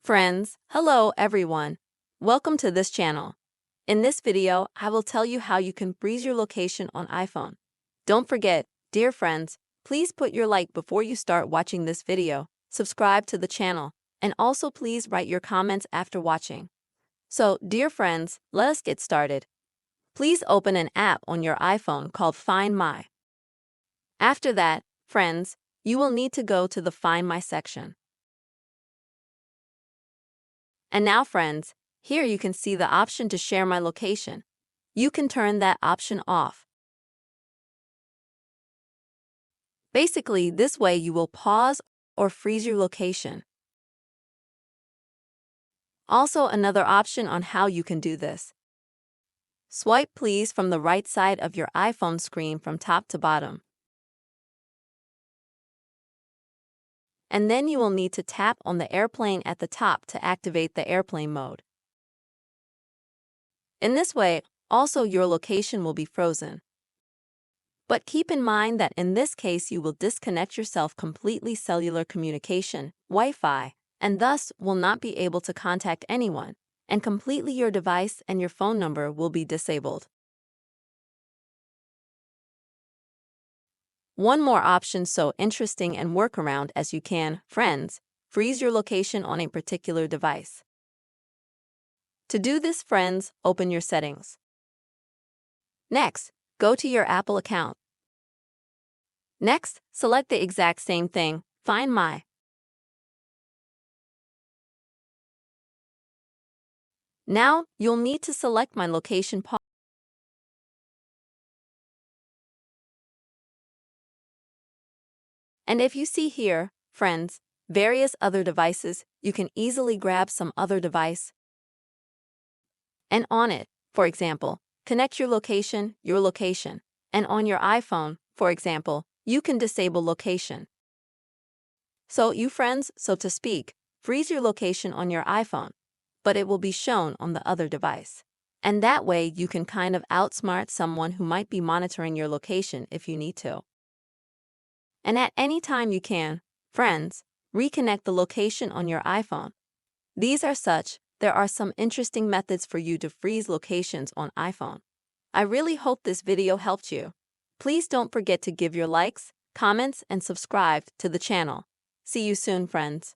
Friends, hello everyone. Welcome to this channel. In this video, I will tell you how you can freeze your location on iPhone. Don't forget, dear friends, please put your like before you start watching this video, subscribe to the channel, and also please write your comments after watching. So, dear friends, let us get started. Please open an app on your iPhone called Find My. After that, friends, you will need to go to the Find My section. And now friends, here you can see the option to share my location. You can turn that option off. Basically, this way you will pause or freeze your location. Also, another option on how you can do this. Swipe please from the right side of your iPhone screen from top to bottom. And then you will need to tap on the airplane at the top to activate the airplane mode. In this way, also your location will be frozen. But keep in mind that in this case you will disconnect yourself completely cellular communication, Wi-Fi, and thus will not be able to contact anyone, and completely your device and your phone number will be disabled. One more option so interesting and workaround as you can, friends, freeze your location on a particular device. To do this, friends, open your settings. Next, go to your Apple account. Next, select the exact same thing, Find My. Now, you'll need to select My Location Pause. And if you see here, friends, various other devices, you can easily grab some other device. And on it, for example, connect your location, and on your iPhone, for example, you can disable location. So you friends, so to speak, freeze your location on your iPhone, but it will be shown on the other device. And that way you can kind of outsmart someone who might be monitoring your location if you need to. And at any time you can, friends, reconnect the location on your iPhone. There are some interesting methods for you to freeze locations on iPhone. I really hope this video helped you. Please don't forget to give your likes, comments, and subscribe to the channel. See you soon, friends.